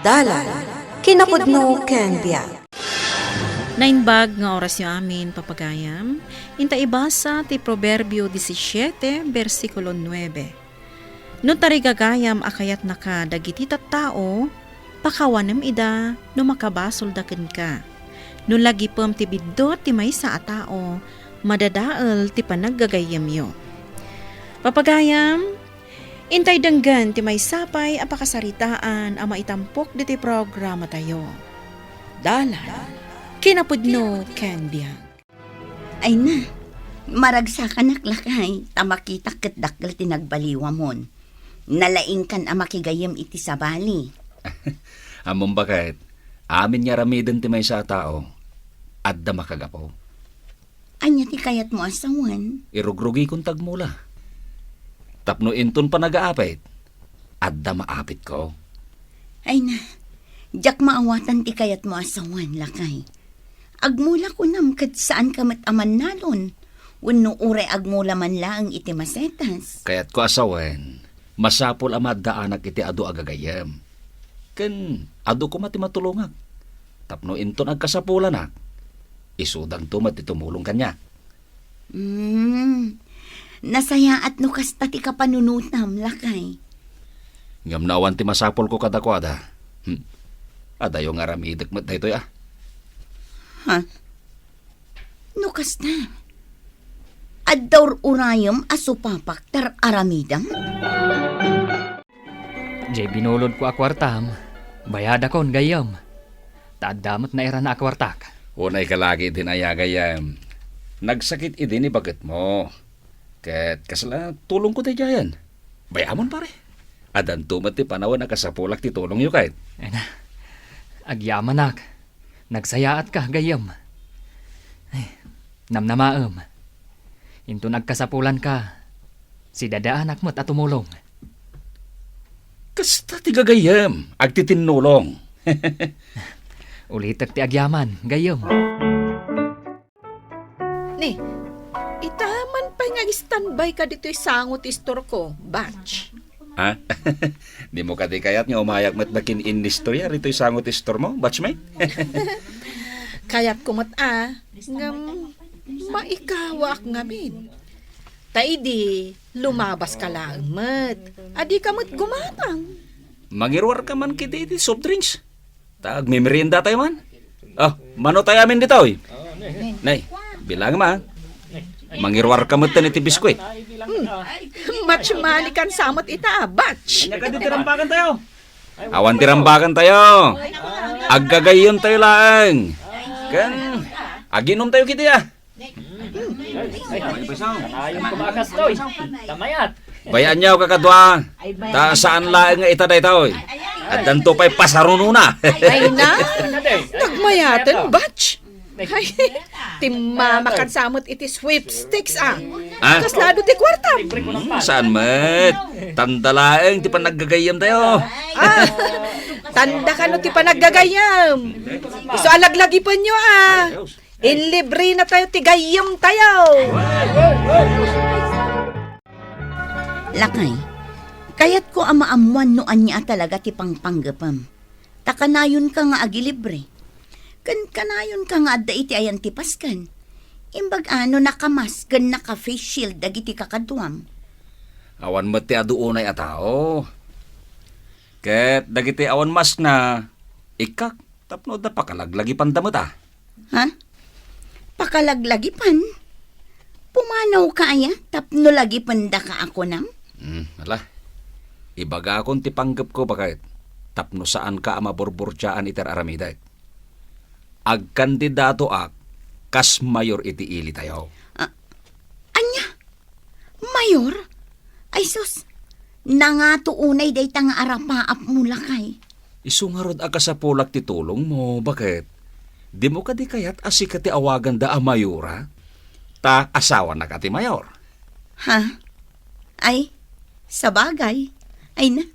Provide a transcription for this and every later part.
Dalan, kinapudno ken biag. Nainbag nga orasyon amin papagayam, inta ibasa ti Proverbio 17, versikulo 9. No tarigagayam akayat naka dagiti tattao, pakawanem ida no makabasol daken ka. No lagipem ti biddo ti maysa a tao, madadael ti panaggagayam yo. Papagayam, intay denggan ti may sapay a pakasaritaan a maitampok diti programa tayo. Dalan, kinapudno ken biag. Ay na, maragsakan naklakay, tamakita ket dakkel tinagbaliwa mon. Nalaing kan a makigayam iti sabali. Among bakit, amin nga ramiden ti may sa tao, adda makagapo. Anya ti kayat mo asawan? Irugrugi kong tagmula. Tapno inton pa nag-aapit, adda maapit ko. Ay na, jak maawatan ti kayat mo asawan, lakay. Agmula ko nam kat saan ka mataman nalon. Wano ure agmula man lang iti masetas. Kaya't ko asawen, masapol amad daanak iti adu agagayam. Ken adu ko mati matulungag. Tapno inton agkasapulan na, isudan to mati tumulong kanya. Nasaya at no kasta ti kapanunutam, lakay. Ngamnawan ti masapol ko kadakwada. Adayo nga ramidak mat na ito ya. Ha? No kasta? Addaur urayam asupapak tar aramidam? Jay binulod ko akwartam, bayada kon gayam. Taadamot na era na akwartak. Unay ka lagi din ayagayam. Nagsakit idin ni bagat mo. Ket kasala tulong ko tayo dyan. Bayamon pare. Adan tumat ti panawan na kasapulak ti tulong yu kahit. Ay na, agyamanak. Nagsayaat ka, gayam. Ay, namnamaam. Into nagkasapulan ka, si dadaanak mo't at tumulong. Kasta ti gagayam, agtitinulong. Ulitak ti agyaman, gayam. Ni, itaman pa nga standby ka dito'y sangot istor ko, batch. Ha? Di mo kati kayat nga umayak mat nakin inistorya rito'y sangot istor mo, batchmate? Kaya't kumat ngam maikawak ngamin. Taidi, lumabas ka lang mat. Adi ka mat gumatang. Mangirwar ka man kiti iti soft drinks. Tag may merienda tayo man. Mano tayo amin dito oy. Nay, bilang ma. Mangirwar ka mat iti biskwit. Match malikan samot ita, batch. Kanya ka tirambakan tayo. Awan tirambakan tayo. Aggagayon tayo lang. Kan, aginom tayo kiti ya. Ayong kumakas to'y, tamayat. Bayaan niyaw kakadwa. Ta saan laeng nga itaday tayo. At danto pa'y pasaruno na. Ay na, nagmayatan, batch. Ay, timamakan samot iti sweepstakes Kaslado ti kwartam. Saan mat? Tandalaeng ti panaggagayam tayo. Tanda ka no ti panaggagayam. Iso alaglagi pa nyo Inlibre na tayo ti gayam tayo. Lakay, kayat ko amaamuan no anya talaga ti pangpanggapam. Takanayon ka nga agilibre. Kanayon ka nga adda iti ayan ti paskan. Imbag nakamas kan naka-face shield dagiti kakadwam. Awan mat ti aduunay a tao. Ket dagiti awan mas na ikak tapno da pakalaglagi pandamot Ha? Pakalaglagipan? Pumanaw ka tapno lagi panda ka ako nam? Ala. Ibaga akong ti panggap ko bakit tapno saan ka amaborbortsaan iter aramiday. Agkandidato kas mayor iti ili tayo. Anya? Mayor? Ay sus, nangato unay day tanga arapaap mula kay. Isungarod akasapulak ti tulong mo, bakit? Di mo ka di kayat asika ti awagan da a mayora? Ta asawa na ka ti mayor. Ha? Ay, sabagay. Ay na.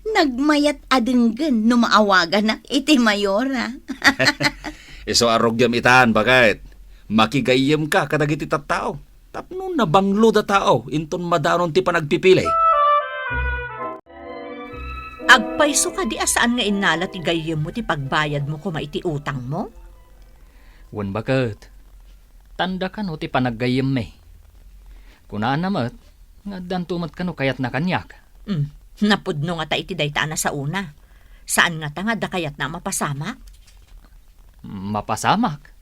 Nagmayat adenggan no maawagan na iti mayora. Iso arogyam itan, bakit? Makigayam ka kadagiti tattao. Tapno nabanglo da tao, inton madanon ti panagpipili. Agpayso ka di asaan nga inala ti gayem mo ti pagbayad mo kuma iti utang mo? Wan bakit? Tanda ka no ti panaggayem me. Kunaan namat, nga dantumat ka no kayat na kanyak. Napudno nga ta iti dayta na sa una. Saan nga ta nga da kayat na mapasama? Mapasamak.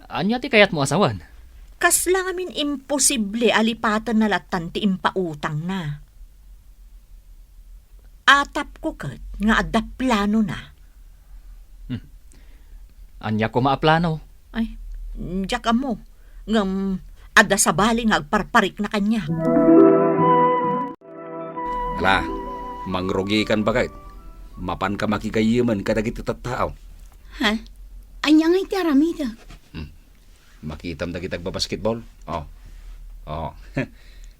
Anya ti kayat mo asawan? Kasla nga min imposible alipatan na latan ti impautang na. Atap ko kat nga adda plano na. Anya ko maaplano. Ay, diyak mo. Ngam, adda sa bali nga agparparik na kanya. Ala, mangrugi kan bakit? Mapan ka makigayiman kadagiti tattao. Ha? Anya nga iti aramida. Makitam na kitag basketball. Oh.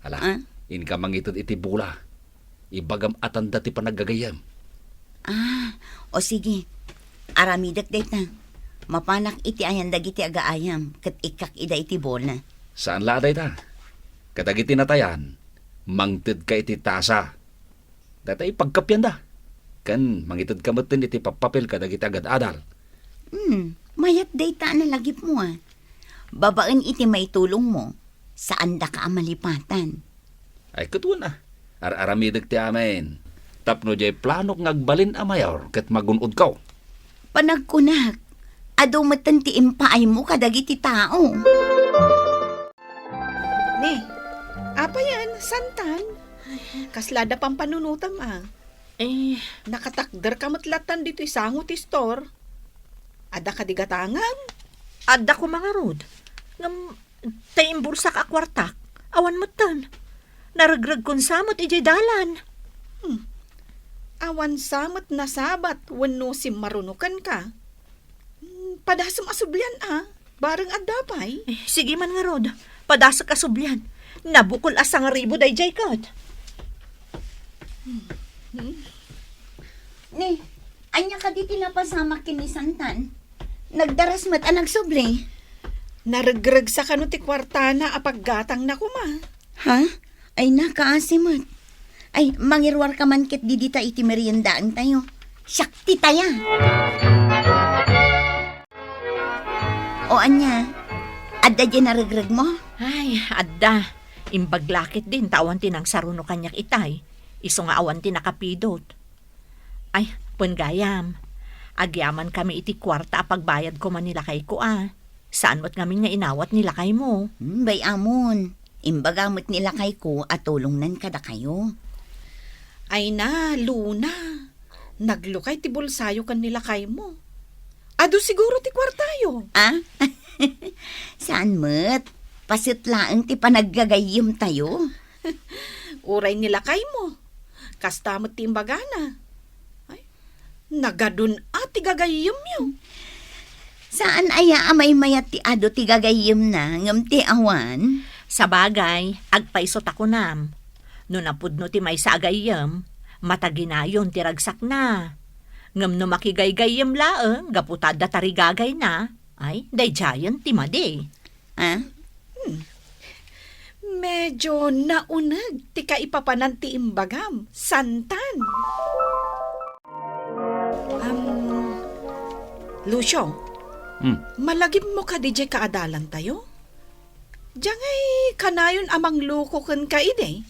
Ala, in ka mangitod iti bula. Ibagam atanda ti panaggagayam. O sige. Aramidak dayta. Mapanak iti ayan dagiti agaayam ket ikak ida iti bola. Saan laday ta? Kadagiti natayan, mangtid ka iti tasa. Datay pagkapyan da. Kan mangitid ka matin iti papapil kadagiti agad-adal. Mayat dayta na lagip mo Babaan iti may tulong mo. Saan da ka amalipatan? Ay katuan Aramidag ti amin. Tapno jay planok ngagbalin amayor ket magunod kaw. Panagkunak. Ado matan ti impaay mo kadagiti tao. Ne, apa yan? Santan? Kaslada pang panunutam Nakatakder ka matlatan dito isango ti store. Ada ka digatangan? Adda ko mga rod. Ngam, tayong bulsa ka akwartak. Awan mo tan. Naragrag kon samot ijay dalan. Awan samot na sabat wano si marunukan ka. Padasam asublian bareng adapay. Sige man nga rod. Padasa ka sublian. Nabukol asang ribo day jay kat. Ne, anya ka di pinapasama kinisantan. Nagdaras mat anag subli. Naragrag sa kano ti kwartana apaggatang na kuma. Ha? Ay nakaasimot. Ay, mangirwar ka man ket didita iti meriendaan tayo. Syakti taya. O anya, adda dyan naragrag mo? Ay, adda. Imbaglakit din tawan tinang saruno kanyak itay. Iso nga awan tinakapidot. Ay, punggayam. Agyaman kami iti kwarta apagbayad ko man nila kay ko Saan mo't ngamin nga inawat nila kay mo? Bay amon. Imbagamot nila kay ko at tulong nan kada kayo. Ay na, Luna. Naglukay ti bulsayo kan nila kay mo. Ado siguro ti kwartayo. Saan mat? Pasitlaang ti panaggagayim tayo. Uray nila kay mo. Kastamot ti imbagana. Ay, nagadun ti gagayim yun. Saan aya amay mayat ti ado ti gagayim na ngam ti awan? Sa bagay, agpaisot ako nam. No napudno ti may sa agayam, mataginayon ti ragsak na. Ngam no makigaygayam laeng, gaputada tarigagay na. Ay, dayjayan ti madi. Medyo naunag ti kaipapanan ti imbagam. Santan. Lucio, malagim mo ka DJ kaadalan tayo? Diyan ay kanayon amang luko kan ka ide.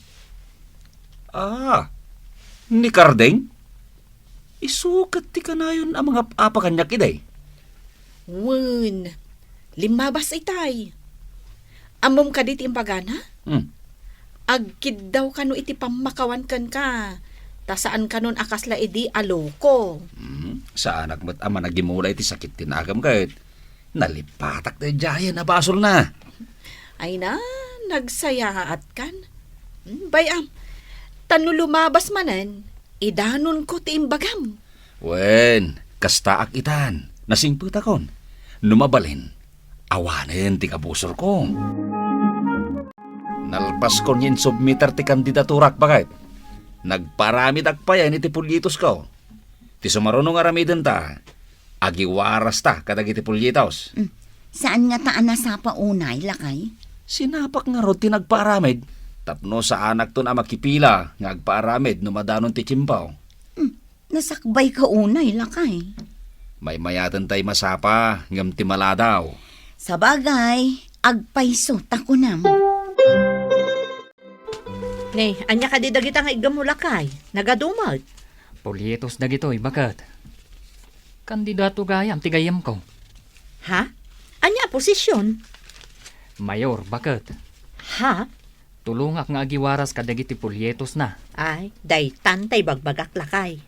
Ni Kardeng? Isukat ti kanayon ang mga apakanyak iday. Wen, limabas itay. Amom ka dit imbagana? Agkid daw kano iti pamakawan kan ka. Tasaan kanon akasla idi aloko. Sa anak mo't ama nagimulay ti sakit tinagam kahit nalipatak na jaya na basol na. Ay na, nagsayaat kan. Bayam, tanu lumabas manan, idanon ko ti imbagam. Wen, kastaak itan, nasingput akon. Numabalin, awanin ti kabusor ko. Nalpas kon yin submitter ti kandidaturak bakit? Nagparamid akpayan iti pulyitos ko. Ti sumarunong aramidin ta, agiwaras ta kadag iti pulyitos. Saan nga taan nasapa unay lakay? Sinapak nga ro ti nagpaaramid. Tapno sa anak to na makipila, nga agpaaramid no madanon ti chimpaw. Nasakbay ka unay, lakay. May mayatan tay masapa, ngam timala daw. Sa bagay, agpaiso takunam. Ne, anya ka di dagita nga igamulakay. Nagadumag. Polyetos na gito'y bakat. Kandidato gayam, tigayam ko. Ha? Anya posisyon? Mayor, bakat. Ha? Tulungak nga agiwaras kadagiti polyetos na. Ay, daytan tay bagbagak lakay.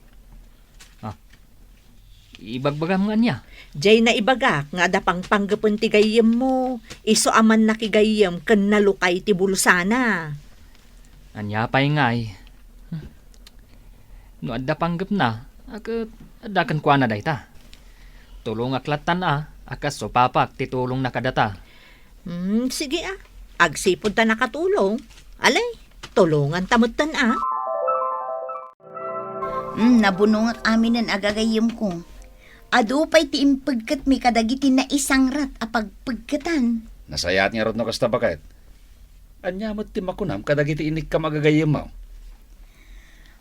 Ibagbagam nga niya. Jay na ibagak nga dapang panggapon ti gayem mo. Iso aman nakigayem ken nalukay ti bulusana. Anya pa'y ngay. No adda panggap na, akat adda kan kwa na dayta. Tulong aklatan akas so papak ti tulong nakadata. Sige Agsipod ta nakatulong. Alay, tulungan tamutan Nabunong amin ang agagayim ko. Ado pa'y ti impagkat mi kadagiti na isang rat apagpagkatan. Nasayat nga rot no kasta bakit? Anya mo't ti makunam kadagiti inik ka magagayam mo.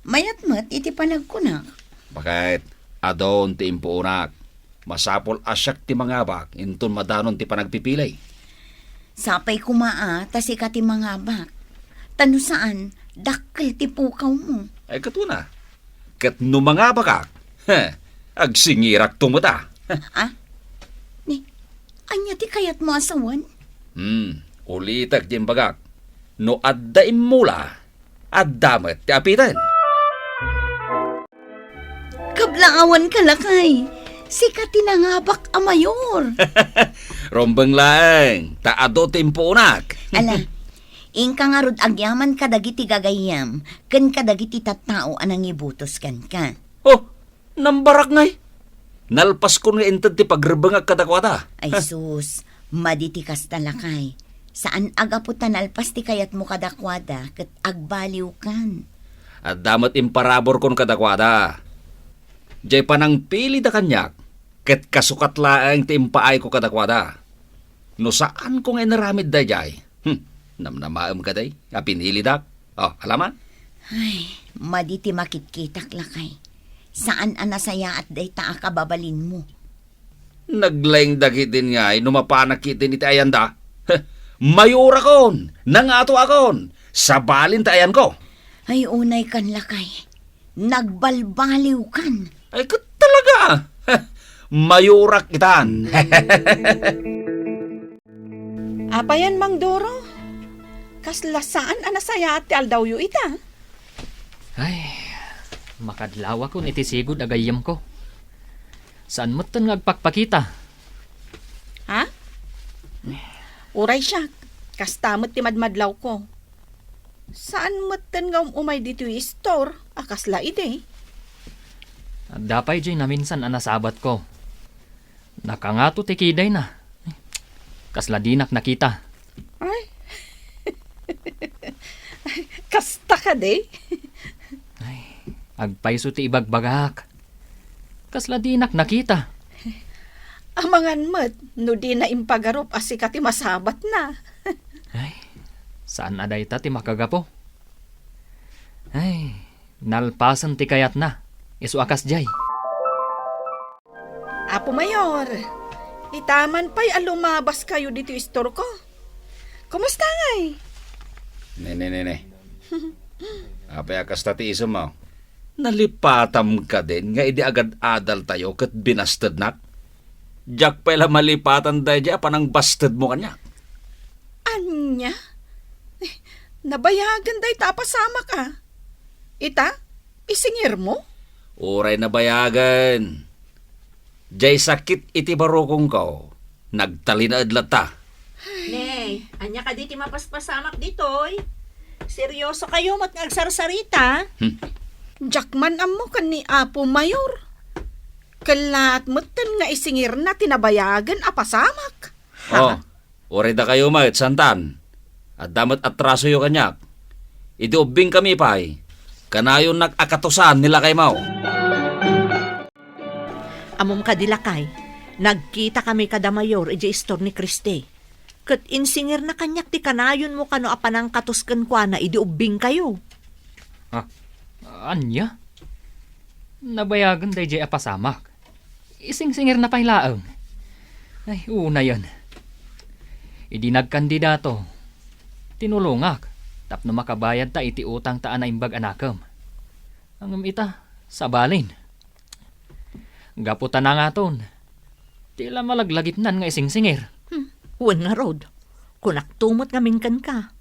Mayat-mat iti panagkunak. Bakit? Adon ti impuunak. Masapol asyak ti mangabak, inton madanon ti panagpipilay. Sapay kumaa, tasika ti mangabak. Tano saan, dakkel ti pukaw mo. Ay katuna. Kat no mangabak ka, agsingirak tumuta. Ni, anya ti kayat mo asawan? Ulitak di bagak. No adda imula, addamat ti apitan. Kablaawan ka lakay. Sika tinangabak a mayor. Rombeng lang, taado timpunak. Ala, ingka nga rod agyaman kadagiti gagayam, ken kadagiti tattao anang ibutos kan ka. Oh, nambarak ngay. Nalpas ko nga intad ti pagrebengag kadakwata. Ay sus, maditi kas talakay. Saan agaputan alpas ti kayat mo kadakwada, ket agbaliw kan. At damat imparabor kon kadakwada. Jay panang pili da kanyak, ket kasukat laang ti impaay ko kadakwada. No saan ko nga naramid da jay? Namnamaam ka day, pinili dak. Oh, alaman? Ay, maditi makitkitak lakay. Saan anasaya at day taa kababalin mo? Naglaing dagitin nga, numapanakit iti ayanda. Mayura kon, nangato akon, sabalin ta ayan ko. Ay, unay kan lakay. Nagbalbaliw kan. Ay, kat talaga. Mayurak itan. Apayan Mang Doro? Kasla saan anasaya at ti aldawyo ita? Ay, makadlawa ko iti sigod agayam ko. Saan mo't tan ngagpakpakita? Ha? Uray siya, kastamot ti madmadlaw ko. Saan matan nga umay dito yung store? Akasla ide. Dapay jay na minsan anasabat ko. Nakangato ti kiday na. Kasla dinak nakita. Ay. Kasta ka de. Agpaiso ti ibagbagak. Kasla dinak nakita. Amangan mat, no di na impagarop asika ti masabat na. Ay, saan aday ta ti makagapo? Ay, nalpasan ti kayat na. Isu akas jay. Apo Mayor, itaman pa'y alumabas kayo dito yung store ko. Kumusta ngay? Ne. Apay akas tati iso mo. Nalipatam ka din, nga idi agad adal tayo kat binasted nak. Jack pala malipatan dahi dya, panang busted mo kanya. Anya? Nabayagan dahi tapasama ka. Ita, isingir mo? Uray na bayagan. Jay sakit iti barokong ko. Nagtalinaad lata. Nay, anya ka di ti mapaspasamak ditoy. Seryoso kayo mat ngagsarsarita. Jackman amo kan ni Apo Mayor. Kalat mutan nga isingir na tinabayagan apasamak. Oh, uray da kayo mat, santan. At damat atraso yo kanyak. Idiubing kami pa'y. Kanayon nag-akatusan nila kay Mau. Amom kadilakay, nagkita kami kada mayor iji store ni Kriste. Kat insingir na kanyak ti kanayon mo kano apanang katuskan kwa na idiubing kayo. Anya? Nabayagan day jay apasamak. Ising-singir na pailaang. Ay, una yan. Idi nagkandidato. Tinulungak. Tapno makabayad ta iti utang ta na imbag anakam. Ang ita, sabalin. Gaputan na nga ton. Tila malaglagitnan nga ising-singir. Huwag nga, Rod. Kunaktumot nga mingkan ka.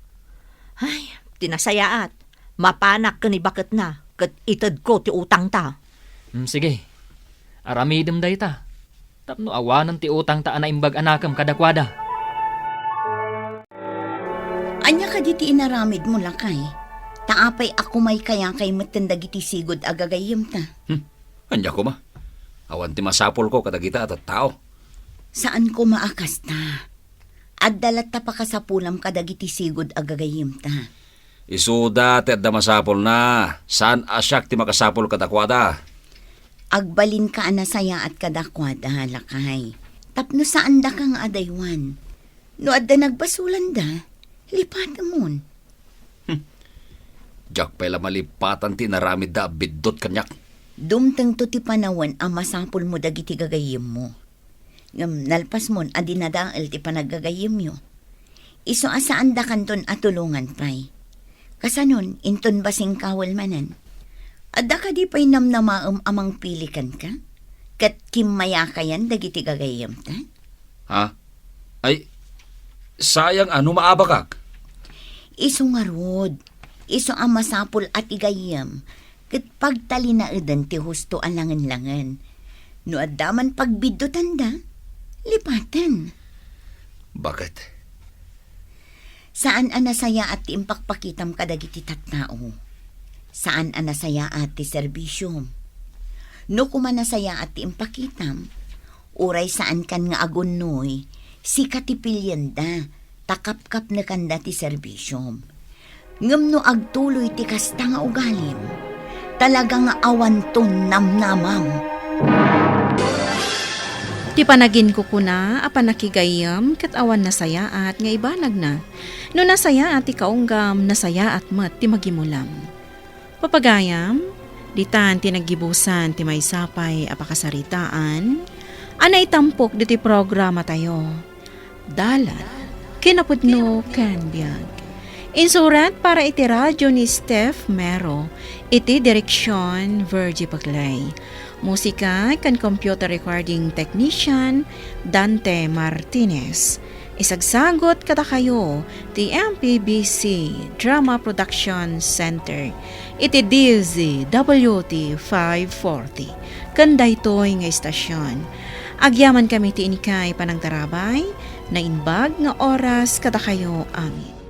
Ay, tinasayaat. Mapanak ka ni bakit na. Kat itad ko ti utang ta. Sige. Aramidem day ta. Tapno awanan ti utang ta na imbag anakam kadakwada. Anya ka diti inaramid mo lakay. Taapay ako may kaya kay matandag iti sigod agagayim ta. Anya ko ma. Awan ti masapol ko kadagita at tao. Saan ko maakas ta? At dalat ta pa kasapulam kadagiti sigod agagayim ta. Isuda ti adda masapol na. Saan asyak ti makasapol kadakwada? Agbalin ka anasaya at kadakwada lakay. Tapno saan da kang adaywan? No adda nagbasulan da, lipat amon. Jak pala malipatan ti naramid da biddot kanyak. Dumteng to ti panawan ang masapol mo dagiti gagayim mo. Ngam nalpas mon adi nadaal ti panaggagayim yo. Iso asaan da kanton atulungan pay. Kasanon inton basing kawal manan. Adda ka di pay namnamaam amang pilikan ka? Kat kimmaya kayan dagiti gagayim ta? Ha? Ay, sayang ano maabakak? Iso nga rod. Iso ang masapol at igayam. Kat pagtali na edan ti husto alangan-langan. No addaman pagbidutan da, lipatan. Bakit? Saan anasaya at ti impakpakitam kadagiti tattao? Saan anasaya at ti serbisyo? No kumanasaya at ti impakitam, uray saan kan nga agunoy, si katipilyan da, takapkap na kanda ti serbisyo. Ngam no agtuloy ti kasta nga ugalim, talaga nga awan ton namnamam. Ti panagin ko kuna, apan nakigayam, kat awan nasayaat nga ibanag na. No nasayaat ti kaunggam, nasayaat mat ti magimulam. Papagayam, ditan ti naggibusan ti may sapay apakasaritaan, anay tampok di ti programa tayo. Dalan, kinapudno ken biag. Insurat para iti radyo ni Steph Mero, iti direksyon Virgie Paglay. Musika kan computer recording technician Dante Martinez. Isagsagot kada kayo ti MPBC Drama Production Center. Iti DZWT 540. Kanday toy nga istasyon. Agyaman kami ti inikay panagtarabay na inbag nga oras kada kayo amin.